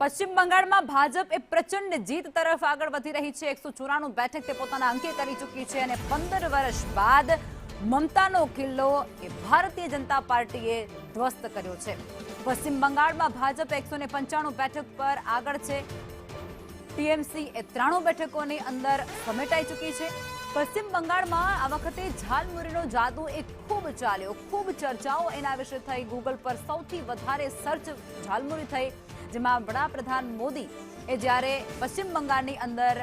પશ્ચિમ બંગાળમાં ભાજપ એ પ્રચંડ જીત તરફ આગળ વધી રહી છે। 194 બેઠક તે પોતાના અંકે કરી ચૂકી છે અને 15 વર્ષ બાદ મમતાનો કિલ્લો એ ભારતીય જનતા પાર્ટીએ ધ્વસ્ત કર્યો છે। પશ્ચિમ બંગાળમાં ભાજપ 195 બેઠક પર આગળ છે। ટીએમસી એ 93 બેઠકોની અંદર સમેટાઈ ચૂકી છે। પશ્ચિમ બંગાળમાં આ વખતે ઝાલમુરીનો જાદુ એ ખૂબ ચાલ્યો, ખૂબ ચર્ચાઓ એના વિશે થઈ। ગૂગલ પર સૌથી વધારે સર્ચ ઝાલમુરી થઈ, જેમાં વડાપ્રધાન મોદી એ જ્યારે પશ્ચિમ બંગાળની અંદર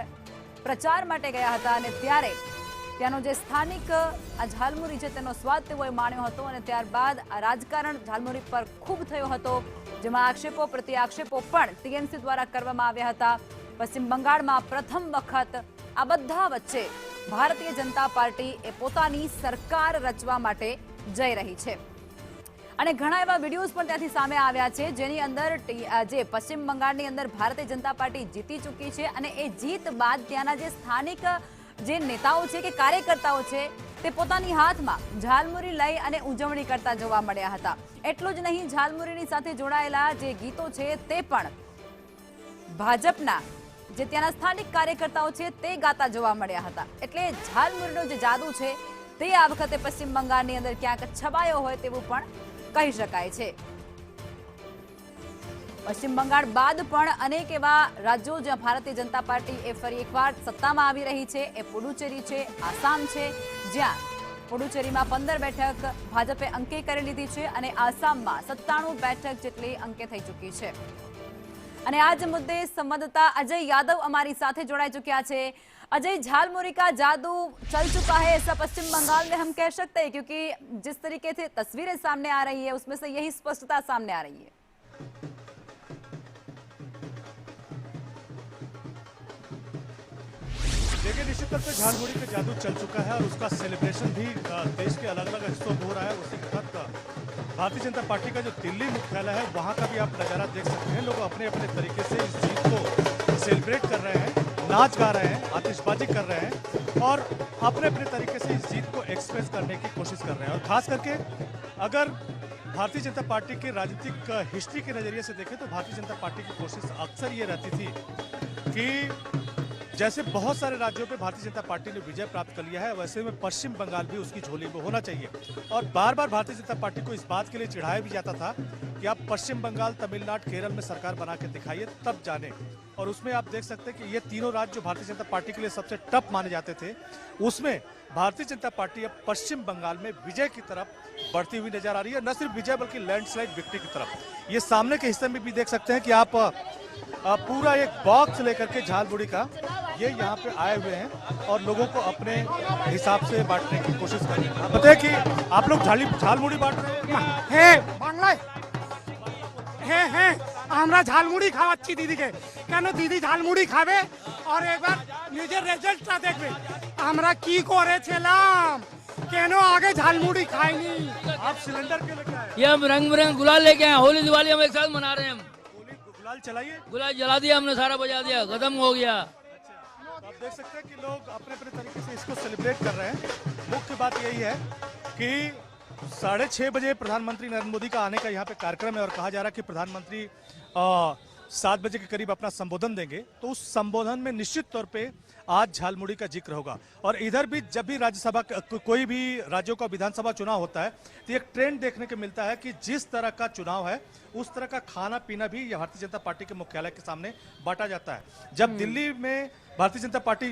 પ્રચાર માટે ગયા હતા અને ત્યારે ત્યાંનો જે સ્થાનિક આ ઝાલમુરી છે તેનો સ્વાદ તેઓએ માણ્યો હતો અને ત્યારબાદ આ રાજકારણ ઝાલમુરી પર ખૂબ થયો હતો, જેમાં આક્ષેપો પ્રતિ આક્ષેપો પણ ટીએમસી દ્વારા કરવામાં આવ્યા હતા। પશ્ચિમ બંગાળમાં પ્રથમ વખત આ બધા વચ્ચે ભારતીય જનતા પાર્ટી એ પોતાની સરકાર રચવા માટે જઈ રહી છે અને ઘણા એવા વિડીયોઝ પણ ત્યાંથી સામે આવ્યા છે, જેની અંદર જે પશ્ચિમ બંગાળની અંદર ભારતીય જનતા પાર્ટી જીતી ચૂકી છે અને એ જીત બાદ ત્યાંના જે સ્થાનિક જે નેતાઓ છે કે કાર્યકર્તાઓ છે તે પોતાની હાથમાં ઝાલમુરી લઈ અને ઉજવણી કરતા જોવા મળ્યા હતા। એટલું જ નહીં, ઝાલમુરીની સાથે જોડાયેલા જે ગીતો છે તે પણ ભાજપના જે ત્યાંના સ્થાનિક કાર્યકર્તાઓ છે તે ગાતા જોવા મળ્યા હતા। એટલે ઝાલમુરીનો જે જાદુ છે તે આ વખતે પશ્ચિમ બંગાળની અંદર ક્યાંક છવાયો હોય તેવું પણ કહી શકાય છે। પશ્ચિમ બંગાળ બાદ પણ અનેક એવા રાજ્યો જ્યાં ભારતીય જનતા પાર્ટી એ ફરી એકવાર સત્તામાં આવી રહી છે। એ પુડુચેરી છે, આસામ છે, જ્યાં પુડુચેરીમાં 15 બેઠક ભાજપે અંકે કરી લીધી છે અને આસામમાં 97 બેઠક જેટલી અંકે થઈ ચૂકી છે। અને આ જ મુદ્દે સંવાદદાता अजय यादव हमारी साथ जोड़ा चुका है। अजय, झालमुरी का जादू चल चुका है ऐसा पश्चिम बंगाल में हम कह सकते हैं, क्योंकि जिस तरीके से तस्वीरें सामने आ रही है उसमें से यही स्पष्टता सामने आ रही है। देखिए, निश्चित तौर पर झालमुरी का जादू चल चुका है और उसका सेलिब्रेशन भी देश के अलग अलग हिस्सों में हो रहा है। उसी के साथ भारतीय जनता पार्टी का जो दिल्ली मुख्यालय है वहां का भी आप नजारा देख सकते हैं। लोग अपने अपने तरीके से इस जीत को सेलिब्रेट कर रहे हैं, नाच गा रहे हैं, आतिशबाजी कर रहे हैं और अपने अपने तरीके से इस जीत को एक्सप्रेस करने की कोशिश कर रहे हैं। और खास करके अगर भारतीय जनता पार्टी की राजनीतिक हिस्ट्री के नजरिए से देखें तो भारतीय जनता पार्टी की कोशिश अक्सर ये रहती थी कि जैसे बहुत सारे राज्यों पे भारतीय जनता पार्टी ने विजय प्राप्त कर लिया है, वैसे में पश्चिम बंगाल भी उसकी झोली में होना चाहिए। और बार बार भारतीय जनता पार्टी को इस बात के लिए चिढ़ाया भी जाता था कि आप पश्चिम बंगाल, तमिलनाडु, केरल में सरकार बना के दिखाइए तब जाने। और उसमें आप देख सकते हैं कि ये तीनों राज्य जो भारतीय जनता पार्टी के लिए सबसे टफ माने जाते थे, उसमें भारतीय जनता पार्टी अब पश्चिम बंगाल में विजय की तरफ बढ़ती हुई नजर आ रही है। न सिर्फ विजय बल्कि लैंडस्लाइड विक्ट्री की तरफ। ये सामने के हिस्से में भी देख सकते हैं कि आप पूरा एक बॉक्स लेकर के झालमुरी का ये यहाँ पे आए हुए हैं और लोगों को अपने हिसाब से बांटने की कोशिश कर रहे हैं। बताइए कि आप लोग झालमुड़ी बांट रहे हैं? হ্যাঁ, আমরা ঝালমুড়ি খাওয়াচ্ছি দিদিকে। কেন দিদি ঝালমুড়ি খাবে আর একবার নিজের রেজাল্টটা দেখবে আমরা কি করেছিলাম, কেন আগে ঝালমুড়ি খাইনি। आप सिलेंडर के लेके आए? ये हम रंग बिरंग गुलाल लेके आए, होली दिवाली हम एक साथ मना रहे हैं। हम होली गुलाल चलाइए। गुलाल जला दिया हमने, सारा बजा दिया, खत्म हो गया। तो आप देख सकते हैं कि लोग अपने अपने तरीके से इसको सेलिब्रेट कर रहे हैं। मुख्य बात यही है कि 6:30 बजे प्रधानमंत्री नरेंद्र मोदी का आने का यहाँ पे कार्यक्रम है और कहा जा रहा है कि प्रधानमंत्री 7 बजे के करीब अपना संबोधन देंगे। तो उस संबोधन में निश्चित तौर पे आज झालमुड़ी का जिक्र होगा। और इधर भी जब भी राज्यसभा कोई भी राज्यों का विधानसभा चुनाव होता है तो एक ट्रेंड देखने को मिलता है कि जिस तरह का चुनाव है उस तरह का खाना पीना भी भारतीय जनता पार्टी के मुख्यालय के सामने बांटा जाता है। जब दिल्ली में भारतीय जनता पार्टी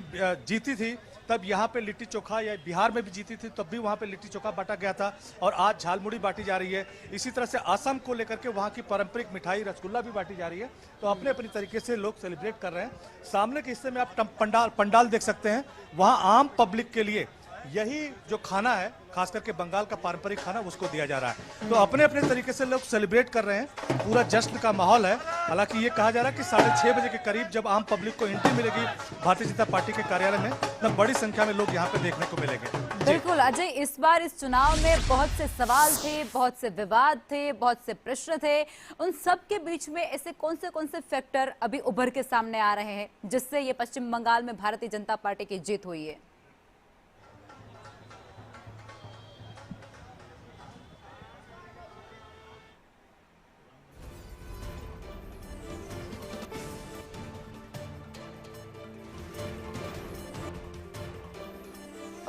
जीती थी तब यहाँ पे लिट्टी चोखा, या बिहार में भी जीती थी तब भी वहाँ पे लिट्टी चोखा बांटा गया था और आज झालमुड़ी बांटी जा रही है। इसी तरह से असम को लेकर के वहाँ की पारंपरिक मिठाई रसगुल्ला भी बांटी जा रही है। तो अपने अपनी तरीके से लोग सेलिब्रेट कर रहे हैं। सामने के हिस्से में आप पंडाल देख सकते हैं, वहाँ आम पब्लिक के लिए यही जो खाना है, खास करके बंगाल का पारंपरिक खाना, उसको दिया जा रहा है। तो अपने अपने तरीके से लोग सेलिब्रेट कर रहे हैं, पूरा जश्न का माहौल है। हालांकि ये कहा जा रहा है कि 6:30 बजे के करीब जब आम पब्लिक को एंट्री मिलेगी भारतीय जनता पार्टी के कार्यालय में, तब बड़ी संख्या में लोग यहाँ पे देखने को मिलेंगे। बिल्कुल अजय, इस बार इस चुनाव में बहुत से सवाल थे, बहुत से विवाद थे, बहुत से प्रश्न थे। उन सब के बीच में ऐसे कौन से फैक्टर अभी उभर के सामने आ रहे हैं जिससे ये पश्चिम बंगाल में भारतीय जनता पार्टी की जीत हुई है?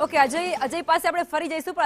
ઓકે, અજય પાસે આપણે ફરી જઈશું, પણ